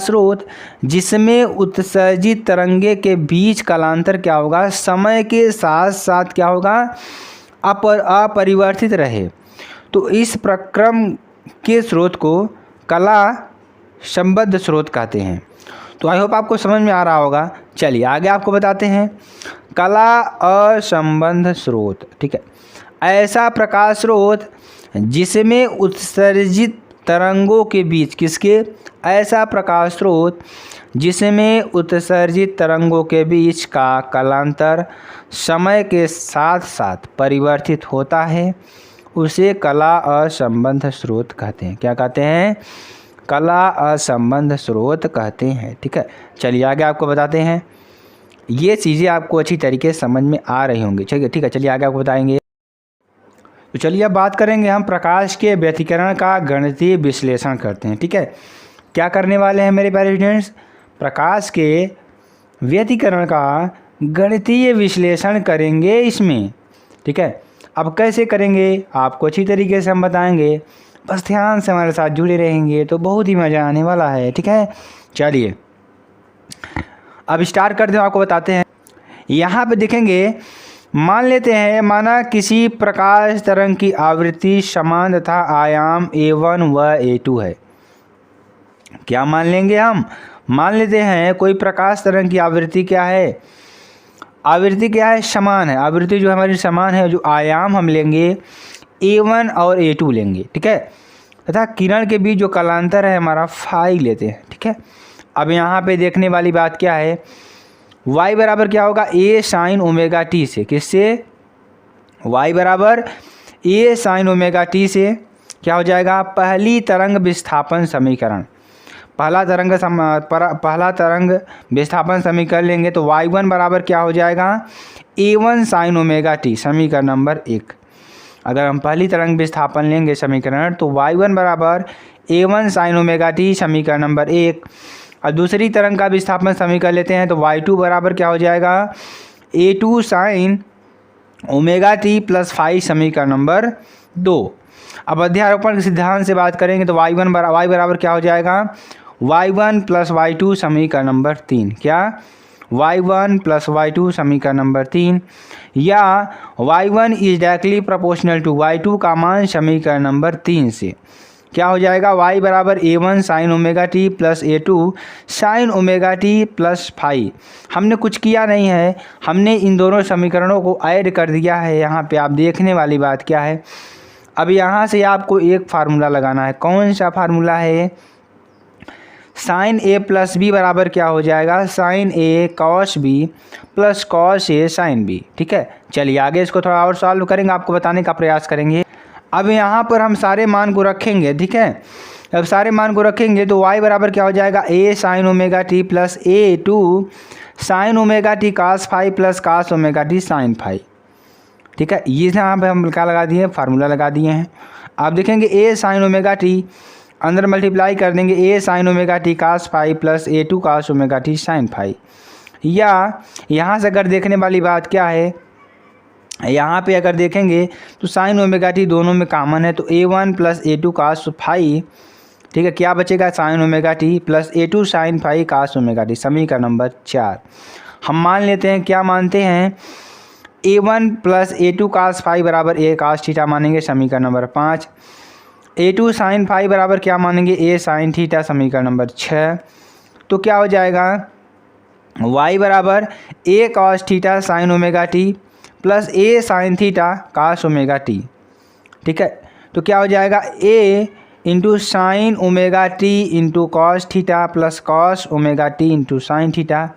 स्रोत जिसमें उत्सर्जित तरंगे के बीच कालांतर क्या होगा, समय के साथ साथ क्या होगा, अपरिवर्तित रहे। तो इस प्रक्रम के स्रोत को कला संबंध स्रोत कहते हैं। तो आई होप आपको समझ में आ रहा होगा। चलिए आगे आपको बताते हैं, कला असंबंध स्रोत। ठीक है, ऐसा प्रकाश स्रोत जिसमें उत्सर्जित तरंगों के बीच, किसके, ऐसा प्रकाश स्रोत जिसमें उत्सर्जित तरंगों के बीच का कालांतर समय के साथ साथ परिवर्तित होता है, उसे कला असंबंध स्रोत कहते हैं। क्या कहते हैं, कला असंबंध स्रोत कहते हैं। ठीक है, चलिए आगे आपको बताते हैं। ये चीज़ें आपको अच्छी तरीके से समझ में आ रही होंगी। ठीक है, चलिए आगे आपको बताएंगे। तो चलिए अब बात करेंगे हम प्रकाश के व्यतिकरण का गणितीय विश्लेषण करते हैं। ठीक है, क्या करने वाले हैं मेरे प्यारे स्टूडेंट्स, प्रकाश के व्यतिकरण का गणितीय विश्लेषण करेंगे इसमें। ठीक है, अब कैसे करेंगे आपको अच्छी तरीके से हम बताएंगे, बस ध्यान से हमारे साथ जुड़े रहेंगे तो बहुत ही मज़ा आने वाला है। ठीक है, चलिए अब स्टार्ट करते हैं, आपको बताते हैं। यहाँ पे देखेंगे, मान लेते हैं माना किसी प्रकाश तरंग की आवृत्ति समान तथा आयाम a1 व a2 है। क्या मान लेंगे हम, मान लेते हैं कोई प्रकाश तरंग की आवृत्ति क्या है, आवृत्ति क्या है, समान है। आवृत्ति जो हमारी समान है, जो आयाम हम लेंगे a1 और a2 लेंगे। ठीक है, तथा किरण के बीच जो कालांतर है हमारा फाई लेते हैं। ठीक है, अब यहाँ पे देखने वाली बात क्या है, y बराबर क्या होगा, a साइन ओमेगा टी से, किससे, y बराबर a साइन ओमेगा टी से क्या हो जाएगा, पहली तरंग विस्थापन समीकरण। पहला तरंग विस्थापन समीकरण लेंगे तो y1 बराबर क्या हो जाएगा, a1 साइन ओमेगा टी, समीकरण नंबर 1। अगर हम पहली तरंग विस्थापन लेंगे समीकरण तो y1 बराबर a1 साइन ओमेगा टी, समीकरण नंबर 1। और दूसरी तरंग का विस्थापन समीकरण लेते हैं तो y2 बराबर क्या हो जाएगा, a2 sine omega t plus phi, समीकरण नंबर 2। अब अध्यारोपण के सिद्धांत से बात करेंगे तो y बराबर क्या हो जाएगा, y1 प्लस y2, समीकरण नंबर 3। क्या, y1 प्लस y2, समीकरण नंबर 3, या y1 is directly proportional to y2 का मान समीकरण नंबर 3 से क्या हो जाएगा, y बराबर a1 sine omega t plus a2 sine omega t plus phi. हमने कुछ किया नहीं है, हमने इन दोनों समीकरणों को ऐड कर दिया है। यहाँ पे आप देखने वाली बात क्या है, अब यहाँ से आपको एक फार्मूला लगाना है। कौन सा फार्मूला है, साइन ए प्लस बी बराबर क्या हो जाएगा, sign A cos B plus cos A sine B. ठीक है, चलिए आगे इसको थोड़ा और सॉल्व करेंगे, आपको बताने का प्रयास करेंगे। अब यहाँ पर हम सारे मान को रखेंगे। ठीक है, अब सारे मान को रखेंगे तो y बराबर क्या हो जाएगा, a sine omega t plus a2 sine omega t cos phi plus cos omega t sine phi. ठीक है, ये यहाँ पे हम क्या लगा दिए, फार्मूला लगा दिए हैं। आप देखेंगे a साइन ओमेगा टी, अंदर मल्टीप्लाई कर देंगे a sine omega t cos phi plus a two cos omega t sine phi. या यहाँ से अगर देखने वाली बात क्या है, यहाँ पे अगर देखेंगे तो साइन ओमेगा टी दोनों में कॉमन है, तो a one plus a two cos phi, ठीक है, क्या बचेगा sine omega t plus a two sine phi cos omega t. समीकरण नंबर 4 हम मान लेते हैं, क्या मानते हैं, a one plus a two cos phi बराबर ए कास थीटा मानेंगे। समीकरण number 5 a two sine phi बराबर क्या मानेंगे, ए साइन थीटा। समीकरण नंबर 6 तो क्या हो जाएगा, y बराबर ए cos theta sine omega t plus a sine theta cos omega t, ठीक है। तो क्या हो जाएगा, a into sine omega t into cos theta plus cos omega t into sine theta.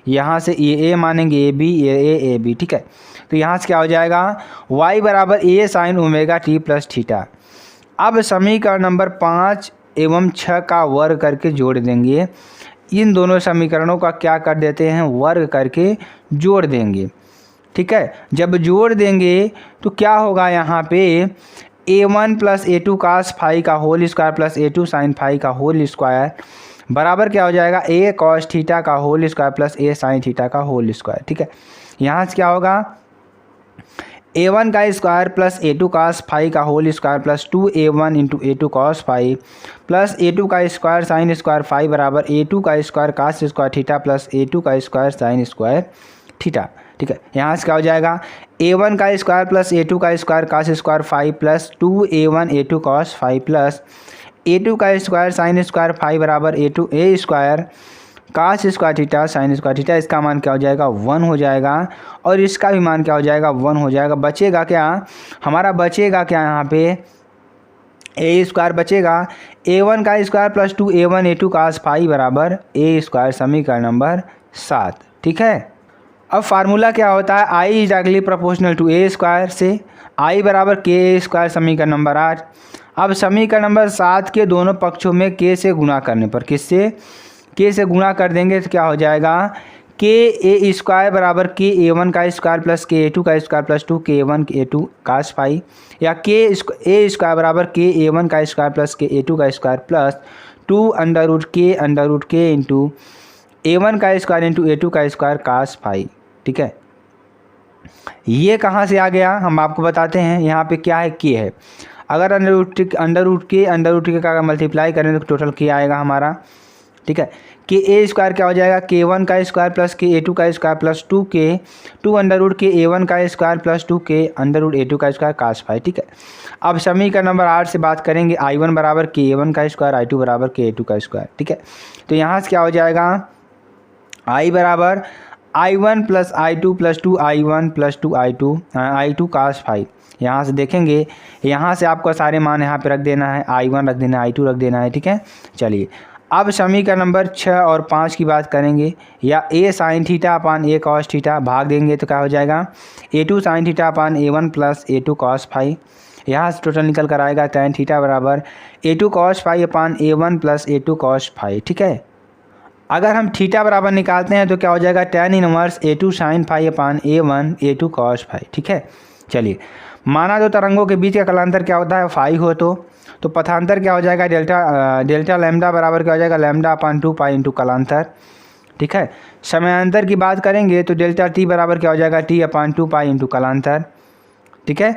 यहाँ से ए मानेंगे ए बी, ए बी, ठीक है। तो यहाँ से क्या हो जाएगा, y बराबर a sine omega t plus theta. अब समीकरण नंबर 5 एवं 6 का वर्ग करके जोड़ देंगे। इन दोनों समीकरणों का क्या कर देते हैं, वर्ग करके जोड़ देंगे, ठीक है। जब जोड़ देंगे तो क्या होगा, यहाँ पे a one plus a two cos phi का whole square plus a two sine phi का होल स्क्वायर बराबर क्या हो जाएगा, ए कॉस थीटा का whole square plus a sine theta का होल स्क्वायर, ठीक है। यहाँ से क्या होगा, ए वन का square plus a two cos phi का whole square plus 2a1 into a two cos phi plus a two का स्क्वायर साइन स्क्वायर फाई बराबर ए टू का square cos square theta plus a two का स्क्वायर साइन स्क्वायर थीटा, ठीक है। यहाँ से क्या हो जाएगा, ए वन का स्क्वायर प्लस ए टू का square cos square phi plus 2a1 a two cos phi plus a two का स्क्वायर साइन स्क्वायर फाई बराबर a two a square cos square theta sine square theta. इसका मान क्या हो जाएगा, 1 हो जाएगा और इसका भी मान क्या हो जाएगा, 1 हो जाएगा। बचेगा क्या हमारा, बचेगा क्या यहाँ पे, ए स्क्वायर बचेगा, ए वन का square plus 2a1 a two cos phi बराबर ए स्क्वायर। समीकरण नंबर 7, ठीक है। अब फार्मूला क्या होता है, I is directly proportional to a square से आई बराबर के ए स्क्वायर। समीकरण नंबर 8। अब समीकरण नंबर 7 के दोनों पक्षों में के से गुणा करने पर, किससे, के से गुणा कर देंगे तो क्या हो जाएगा, के ए स्क्वायर बराबर के ए वन का square plus k a two का square plus 2k1 a two cos phi, या के ए स्क्वायर बराबर के ए वन का square plus k a two का square plus 2 under root k into a one का स्क्वायर इंटू ए टू का स्क्वायर कास फाई, ठीक है। ये कहाँ से आ गया हम आपको बताते हैं। यहाँ पे क्या है, के है, अगर अंडर रूट के का मल्टीप्लाई करें तो टोटल के आएगा हमारा, ठीक है। के ए स्क्वायर क्या हो जाएगा, के वन का square plus k a two का square plus 2 under root k a one का square plus 2 under root a two का स्क्वायर कास फाई, ठीक है। अब समीकरण नंबर 8 से बात करेंगे, आई वन बराबर के ए वन का स्क्वायर, आई टू बराबर के ए टू का स्क्वायर, ठीक है। तो यहाँ से क्या हो जाएगा, आई बराबर i one plus i two plus 2i1 plus 2i2 cos phi. यहाँ से देखेंगे, यहाँ से आपको सारे मान यहाँ पे रख देना है, i1 रख देना है, i2 रख देना है, ठीक है। चलिए अब समीकरण नंबर 6 और 5 की बात करेंगे, या a sine theta upon a cos theta भाग देंगे तो क्या हो जाएगा, a two sine theta upon a one plus a two cos phi. यहाँ से टोटल निकल कर आएगा tan थीटा बराबर a two cos phi upon a one plus a two cos phi, ठीक है। अगर हम थीटा बराबर निकालते हैं तो क्या हो जाएगा, tan inverse a two sine phi upon a one a two cos phi, ठीक है। चलिए माना दो तरंगों के बीच का कलांतर क्या होता है, फाई हो तो पथांतर क्या हो जाएगा, डेल्टा लैम्डा बराबर क्या हो जाएगा, लैम्डा अपान 2 पाई इंटू कलांतर, ठीक है। समयांतर की बात करेंगे तो डेल्टा टी बराबर क्या हो जाएगा, टी अपान 2 पाई इंटू कलांतर, ठीक है।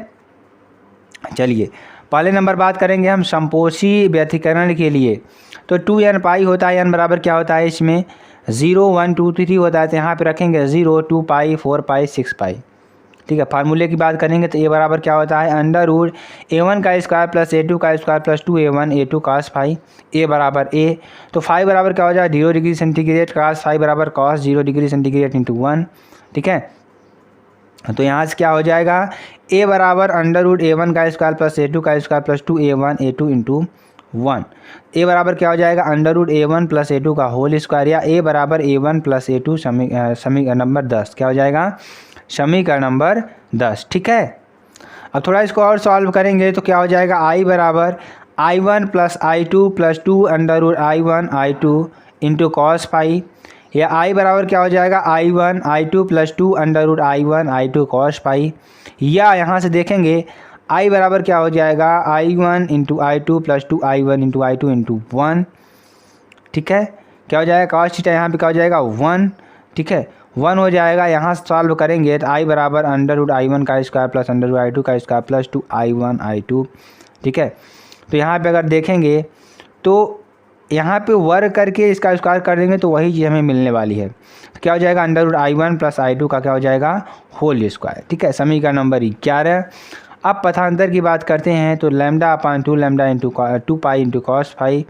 चलिए पहले नंबर बात करेंगे हम समपोषी व्यतिकरण के लिए, तो 2n पाई होता है, n बराबर क्या होता है इसमें 0 1 2 3 होता है, तो यहाँ पे रखेंगे 0 2 पाई 4 पाई 6 पाई, ठीक है। फार्मूले की बात करेंगे तो ए बराबर क्या होता है, अंडर रूट ए वन का स्क्वायर प्लस ए टू का square plus 2a1 a two cos phi, a बराबर ए, तो फाई बराबर क्या हो जाएगा 0 डिग्री सेंटीग्रेड, कास फाई बराबर कॉस 0 डिग्री सेंटीग्रेड इंटू 1, ठीक है। तो यहाँ से क्या हो जाएगा, ए बराबर अंडर रूट ए वन का स्क्वायर प्लस ए टू का square plus 2a1 a two into 1, a बराबर क्या हो जाएगा, under root a one plus a two का होल स्क्वायर, या ए बराबर a one plus a two. समीकरण नंबर 10 क्या हो जाएगा, समीकरण नंबर 10, ठीक है। अब थोड़ा इसको और सॉल्व करेंगे तो क्या हो जाएगा, आई बराबर i one plus i two plus 2 under root i one i two into cos phi, या आई बराबर क्या हो जाएगा, i one i two plus 2 under root i one i two cos phi, या यहाँ से देखेंगे आई बराबर क्या हो जाएगा, I1 into I2 plus 2I1 into I2 into 1, ठीक है। क्या हो जाएगा, cos थीटा यहाँ पे क्या हो जाएगा 1, ठीक है 1 हो जाएगा। यहाँ से सॉल्व करेंगे तो आई बराबर √I1 का स्क्वायर प्लस √I2 का स्क्वायर प्लस 2I1 I2, ठीक है। तो यहाँ पे अगर देखेंगे तो यहाँ पे वर्ग करके इसका स्क्वायर कर देंगे तो वही चीज़ हमें मिलने वाली है। तो क्या हो जाएगा, √I1 प्लस I2 का क्या हो जाएगा होल स्क्वायर, ठीक है। समीकरण नंबर 11। अब पथांतर की बात करते हैं तो λ/2 lambda into 2 into cos phi,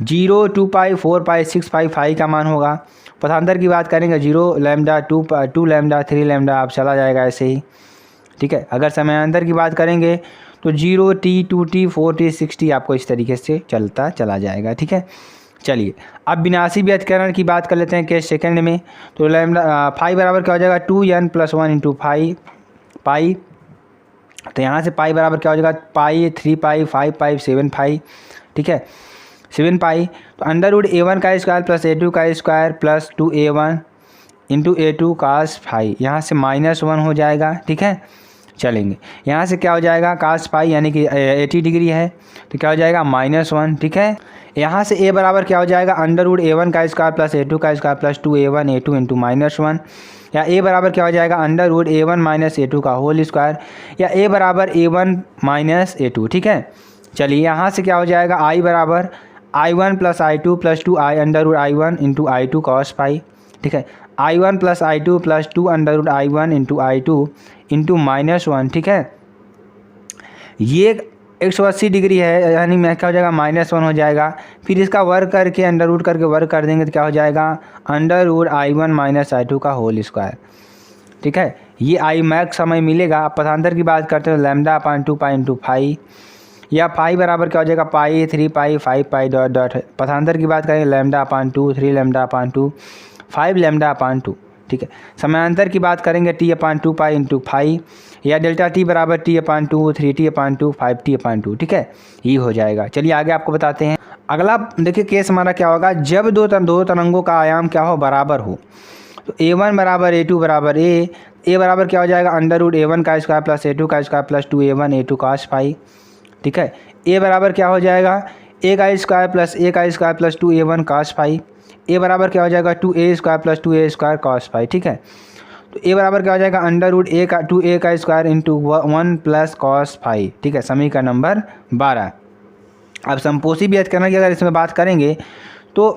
0 2 pi 4 pi 6 pi 5 का मान होगा। पथांतर की बात करेंगे 0 लैम्डा 2 लैम्डा 3 लैम्डा आप चला जाएगा ऐसे ही, ठीक है। अगर समयांतर की बात करेंगे तो 0 t 2 t 4 t 6 t आपको इस तरीके से चलता चला जाएगा, ठीक है। चलिए अब विनाशी व्यतिकरण की बात कर लेते हैं केस सेकंड में। तो लैम्डा फाई बराबर क्या हो जाएगा 2n प्लस 1 इंटू पाई, तो यहाँ से पाई बराबर क्या हो जाएगा पाई 3 पाई 5 पाई 7 पाई, ठीक है 7 पाई। तो √A1 का स्क्वायर प्लस A2 का square plus 2A1 into A2 cos phi, यहाँ से -1 हो जाएगा, ठीक है। चलेंगे यहाँ से क्या हो जाएगा cos फाई यानी कि 80 डिग्री है तो क्या हो जाएगा -1, ठीक है। यहाँ से A बराबर क्या हो जाएगा √A1 का स्क्वायर प्लस A2 का square plus 2A1 A2 into -1, या A बराबर क्या हो जाएगा √A1 माइनस A2 का होल स्क्वायर, या A बराबर A1 माइनस A2, ठीक है। चलिए यहाँ से क्या हो जाएगा I बराबर I1 plus I2 plus 2I √I1 into I2 cos phi, ठीक है। I1 plus I2 plus 2 √I1 into I2 into -1, ठीक है। ये 180 डिग्री है यानी मैं क्या हो जाएगा -1 हो जाएगा। फिर इसका वर्ग करके अंडर रूट करके वर्ग कर देंगे तो क्या हो जाएगा √I1 माइनस I2 का होल स्क्वायर, ठीक है। ये I मैक्स समय मिलेगा। आप पथांतर की बात करते हैं λ/2 पाई इंटू फाई, या फाई बराबर क्या हो जाएगा पाई 3 पाई 5 पाई डॉट डॉट। पथांतर की बात करेंगे λ/2 3 λ/2 5 λ/2, ठीक है। समयांतर की बात करेंगे t/2 पाई इंटू फाई, या डेल्टा t बराबर t/2 3t/2 5t/2, ठीक है। ये हो जाएगा। चलिए आगे आपको बताते हैं। अगला देखिए केस हमारा क्या होगा, जब दो तरंगों का आयाम क्या हो बराबर हो। तो A1 बराबर A2 बराबर A बराबर क्या हो जाएगा √A1 का स्क्वायर प्लस A2 का square plus 2A1 A2 cos phi, ठीक है। A बराबर क्या हो जाएगा A का स्क्वायर प्लस A का square plus 2A1 cos phi, A बराबर क्या हो जाएगा 2A square plus 2A square cos phi, ठीक है। तो A बराबर क्या हो जाएगा √A का 2A का square into 1 plus cos phi, ठीक है। समीकरण नंबर 12। अब समपोषी व्यतिकरण की अगर इसमें बात करेंगे तो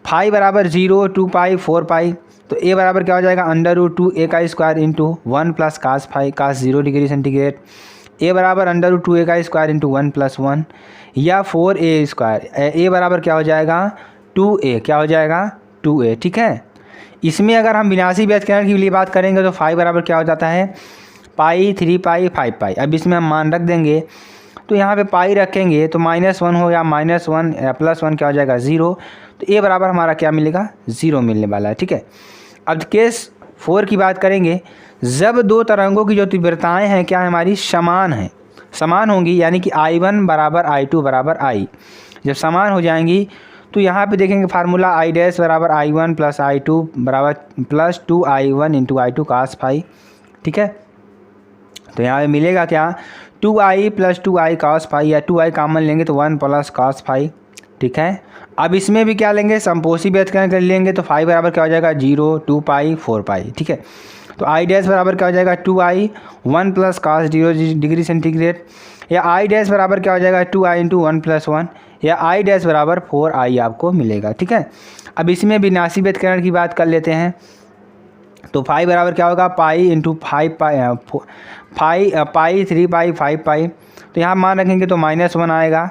फाई बराबर 0 2 पाई 4 पाई, तो A बराबर क्या हो जाएगा √2A का square into 1 plus cos phi cos 0 degree centigrade. A बराबर √2A का स्क्वायर इंटू 1 प्लस 1, या 4A स्क्वायर। A बराबर क्या हो जाएगा 2A, क्या हो जाएगा 2A, ठीक है। इसमें अगर हम विनाशी व्यतिकरण की लिए बात करेंगे तो फाई बराबर क्या हो जाता है पाई 3 पाई 5 पाई। अब इसमें हम मान रख देंगे तो यहाँ पे पाई रखेंगे तो -1 हो गया, -1 प्लस 1 क्या हो जाएगा 0। तो A बराबर हमारा क्या मिलेगा 0 मिलने वाला है, ठीक है। अब केस 4 की बात करेंगे, जब दो तरंगों की जो तीव्रताएं हैं क्या हमारी समान हैं, समान होंगी यानी कि I1 बराबर I2 बराबर I। जब समान हो जाएंगी तो यहाँ पे देखेंगे फार्मूला I डैश बराबर I1 प्लस I2 बराबर plus 2I1 into I2 cos phi, ठीक है। तो यहाँ पे मिलेगा क्या 2I plus 2I cos phi, या 2I कॉमन लेंगे तो 1 प्लस cos फाई, ठीक है। अब इसमें भी क्या लेंगे समपोषी व्यतिकरण कर लेंगे तो फाई बराबर क्या हो जाएगा 0 2 पाई 4 पाई, ठीक है। तो I डैश बराबर क्या हो जाएगा 2I 1 plus cos 0 degree centigrade, या I डैश बराबर क्या हो जाएगा 2I इंटू 1 प्लस 1, या I डैश बराबर 4I आपको मिलेगा, ठीक है। अब इसमें विनाशी व्यतिकरण की बात कर लेते हैं तो फाई बराबर क्या होगा पाई इंटू 5 पाई 3 पाई 5 पाई। तो यहाँ मान रखेंगे तो -1 आएगा,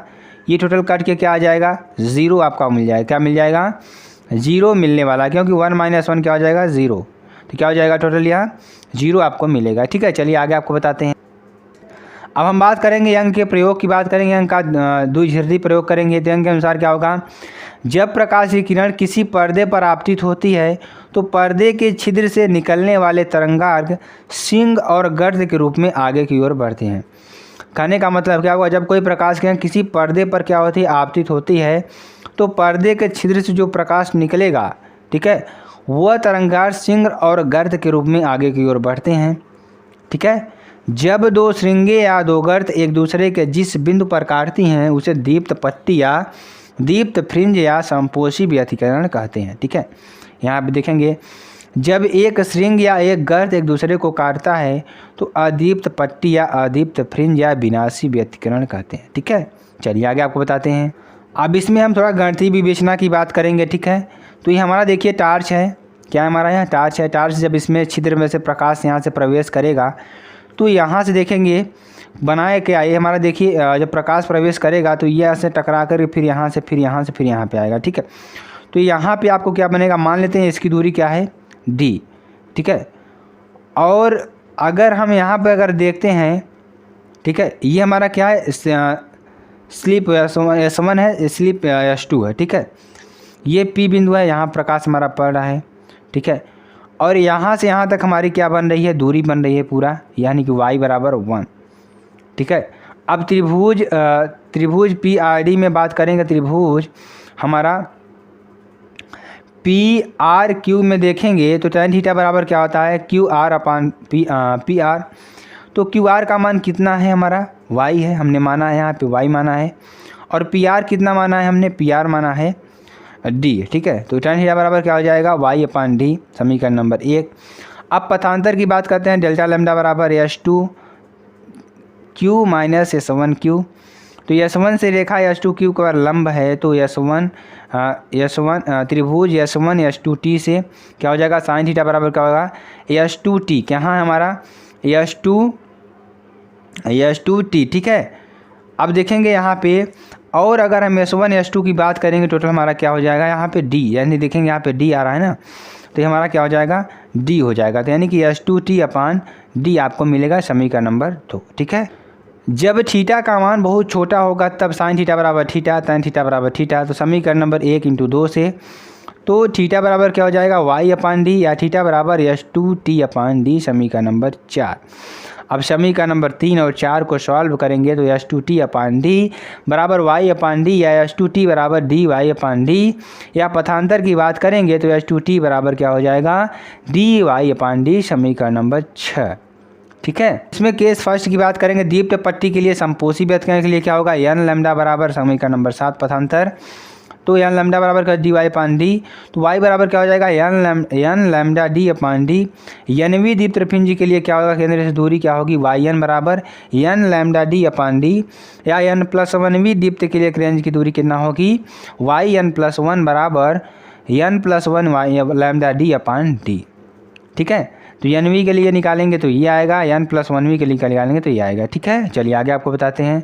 ये टोटल कट के क्या आ जाएगा 0 आपका मिल जाएगा। क्या मिल जाएगा 0 मिलने वाला, क्योंकि 1 - 1 क्या हो जाएगा 0, तो क्या हो जाएगा टोटल यहाँ 0 आपको मिलेगा, ठीक है। चलिए आगे आपको बताते हैं। अब हम बात करेंगे यंग के प्रयोग की बात करेंगे, यंग का द्विध्रुवी प्रयोग करेंगे। तो यंग के अनुसार क्या होगा, जब प्रकाश की किरण किसी पर्दे पर आपतित होती है तो पर्दे के छिद्र से निकलने वाले तरंगार्घ सिंह और गर्द के रूप में आगे की ओर बढ़ते हैं। कहने का मतलब क्या हुआ, जब कोई प्रकाश किरण किसी पर्दे पर क्या होती है आपतित होती है तो पर्दे के छिद्र से जो प्रकाश निकलेगा, ठीक है, वह तरंगार्घ सिंह और गर्द के रूप में आगे की ओर बढ़ते हैं, ठीक है। जब दो श्रृंगे या दो गर्त एक दूसरे के जिस बिंदु पर काटती हैं उसे दीप्त पट्टी या दीप्त फ्रिंज या समपोषी व्यतिकरण कहते हैं। ठीक है, यहाँ पे देखेंगे जब एक श्रृंग या एक गर्त एक दूसरे को काटता है तो अदीप्त पट्टी या अदीप्त फ्रिंज या विनाशी व्यतिकरण कहते हैं। ठीक है, चलिए आगे आपको बताते हैं। अब इसमें हम थोड़ा गणितीय विवेचना की बात करेंगे। ठीक है, तो ये हमारा देखिए टार्च है, क्या हमारा यहाँ टार्च है। टार्च जब इसमें छिद्र में से प्रकाश यहाँ से प्रवेश करेगा तो यहाँ से देखेंगे बनाए क्या, ये हमारा देखिए जब प्रकाश प्रवेश करेगा तो ये ऐसे टकरा कर फिर यहाँ से फिर यहाँ से फिर यहाँ पे आएगा। ठीक है, तो यहाँ पे आपको क्या बनेगा, मान लेते हैं इसकी दूरी क्या है d। ठीक है, और अगर हम यहाँ पे अगर देखते हैं, ठीक है, ये हमारा क्या है, स्लिप S1 है, स्लिप S2 है। ठीक है, ये P बिंदु है, यहाँ प्रकाश हमारा पड़ रहा है। ठीक है, और यहाँ से यहाँ तक हमारी क्या बन रही है, दूरी बन रही है पूरा, यानी कि y बराबर 1। ठीक है, अब त्रिभुज PRD में बात करेंगे। त्रिभुज हमारा PRQ में देखेंगे तो tan थीटा बराबर क्या होता है, QR अपान PR। तो QR का मान कितना है, हमारा y है, हमने माना है यहाँ पे y माना है, और PR कितना माना है हमने, PR माना है d। ठीक है, तो tan थीटा बराबर क्या हो जाएगा, y अपान d, समीकरण नंबर 1। अब पथांतर की बात करते हैं। डेल्टा लैम्डा बराबर S2Q माइनस S1Q। तो S1 से रेखा S2Q का लंब है, तो S1 त्रिभुज S1 S2T से क्या हो जाएगा, साइन थीटा बराबर क्या होगा, S2T। क्या है हमारा S2T। ठीक है, अब देखेंगे यहाँ पे, और अगर हम S1 S2 की बात करेंगे टोटल हमारा क्या हो जाएगा, यहाँ पे D, यानी देखेंगे यहाँ पे D आ रहा है ना, तो ये हमारा क्या हो जाएगा, D हो जाएगा। तो यानी कि S2T अपान D आपको मिलेगा समीकरण नंबर 2। ठीक है, जब थीटा का मान बहुत छोटा होगा तब साइन थीटा बराबर थीटा, tan थीटा बराबर थीटा। तो समीकरण नंबर 1 × 2 से, तो थीटा बराबर क्या हो जाएगा, y अपान d, या थीटा बराबर S2T अपान d, समीकरण नंबर 4। अब समीकरण नंबर 3 और 4 को सॉल्व करेंगे तो S2T अपान d बराबर y अपान d, या S2T बराबर dy अपान d, या पथांतर की बात करेंगे तो S2T बराबर क्या हो जाएगा, dy अपान d, समीकरण नंबर 6। ठीक है, इसमें केस फर्स्ट की बात करेंगे। दीप्त पट्टी के लिए समपोषी व्यतिकरण के लिए क्या होगा, n लैम्डा बराबर, समीकरण नंबर 7 पथांतर, तो n लैम्डा बराबर कर dy अपान d, तो y बराबर क्या हो जाएगा, n लैम्डा d अपान d। nवीं दीप्त पिंज के लिए क्या होगा, केंद्र से दूरी क्या होगी, yn बराबर n लैम्डा d अपान d, या n+1वीं दीप्त के लिए रेंज की दूरी कितना होगी, yn+1 बराबर n+1 लैम्डा d अपान d। ठीक है, तो nवीं के लिए निकालेंगे तो ये आएगा, n+1वीं के लिए निकालेंगे तो ये आएगा। ठीक है, चलिए आगे आपको बताते हैं।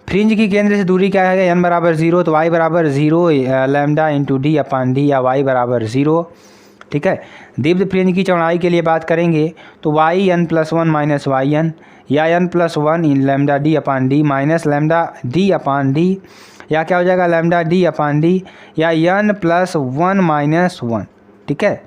फ्रिंज की केंद्र से दूरी क्या है, n बराबर 0, तो y बराबर 0 लैम्डा इंटू d अपान d, या y बराबर 0। ठीक है, दीप्त फ्रिंज की चौड़ाई के लिए बात करेंगे तो y n+1 माइनस yn, या n+1 इन लैम्डा d अपान d माइनस लैम्डा d अपान d, या क्या हो जाएगा, लैम्डा d अपान d, या n+1 माइनस 1। ठीक है,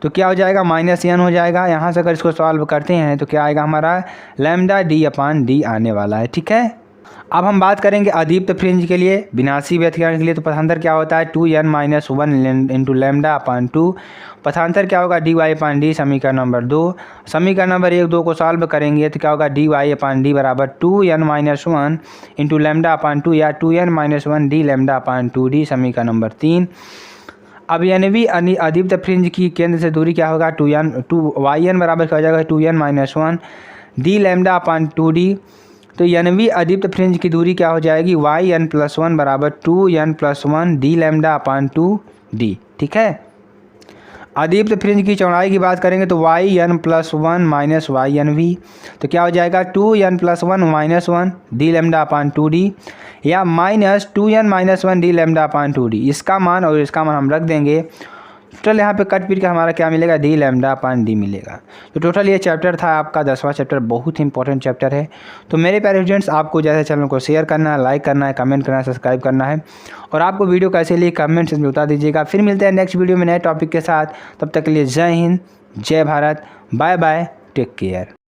तो क्या हो जाएगा, -n हो जाएगा। यहाँ से अगर इसको सॉल्व करते हैं तो क्या आएगा, हमारा लैम्डा d अपान d आने वाला है। ठीक है, अब हम बात करेंगे अदीप्त फ्रिंज के लिए, विनाशी व्यतिकरण के लिए। तो पथांतर क्या होता है, 2n-1 इंटू लैम्डा अपान 2। पथांतर क्या होगा, dy अपान d, समीकरण नंबर 2। समीकरण नंबर 1, 2 को सॉल्व करेंगे तो क्या होगा, dy अपान d बराबर 2n-1 इंटू लैम्डा अपान 2, या 2n-1 d लैम्डा अपान 2d, समीकरण नंबर 3। अब nवीं अदीप्त फ्रिंज की केंद्र से दूरी क्या होगा, yn बराबर क्या हो जाएगा, 2n-1 d लैम्डा अपान 2d। तो nवीं अदीप्त फ्रिंज की दूरी क्या हो जाएगी, yn+1 बराबर 2n+1 d लैम्डा अपान 2d। ठीक है, अदीप्त फ्रिंज की चौड़ाई की बात करेंगे तो yn+1 माइनस ynv, तो क्या हो जाएगा, 2n+1 माइनस 1 d लैम्डा अपान 2d, या माइनस 2n-1 d लैम्डा अपान 2d। इसका मान और इसका मान हम रख देंगे। टोटल यहाँ पे कट पीट का हमारा क्या मिलेगा, d लैम्डा अपान d मिलेगा। तो टोटल ये चैप्टर था आपका 10वां चैप्टर, बहुत ही इंपॉर्टेंट चैप्टर है। तो मेरे प्यारे स्टूडेंट्स, आपको जैसे चैनल को शेयर करना है, लाइक करना है, कमेंट करना है, सब्सक्राइब करना है, और आपको वीडियो कैसे लगी कमेंट्स में बता दीजिएगा। फिर मिलते हैं नेक्स्ट वीडियो में नए टॉपिक के साथ। तब तक के लिए जय हिंद, जय Bharat, bye bye, take care.